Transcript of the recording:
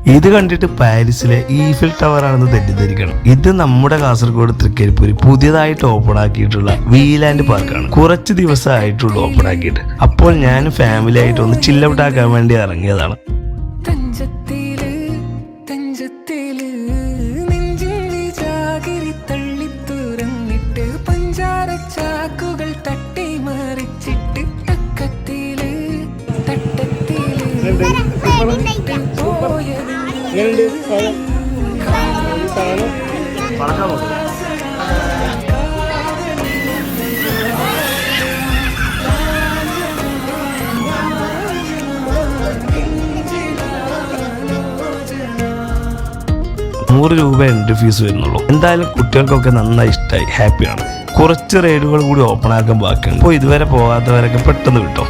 ഇത് കണ്ടിട്ട് പാരീസിലെ ഈഫിൽ ടവർ ആണെന്ന് തെറ്റിദ്ധരിക്കണം. ഇത് നമ്മുടെ കാസർഗോഡ് തൃക്കരിപ്പൂര് പുതിയതായിട്ട് ഓപ്പൺ ആക്കിയിട്ടുള്ള വീലാൻഡ് പാർക്കാണ്. കുറച്ച് ദിവസമായിട്ടുള്ളൂ ഓപ്പൺ ആക്കിയിട്ട്. അപ്പോൾ ഞാൻ ഫാമിലി ആയിട്ട് ഒന്ന് ചില്ലൗട്ട് ആക്കാൻ വേണ്ടി ഇറങ്ങിയതാണ്. ₹100 എൻട്രി ഫീസ് വരുന്നുള്ളൂ. എന്തായാലും കുട്ടികൾക്കൊക്കെ നന്നായി ഇഷ്ടമായി, ഹാപ്പിയാണ്. കുറച്ച് റൈഡുകൾ കൂടി ഓപ്പൺ ആക്കാൻ ബാക്കിയുണ്ട്. അപ്പോൾ ഇതുവരെ പോകാത്തവരൊക്കെ പെട്ടെന്ന് വിട്ടോ.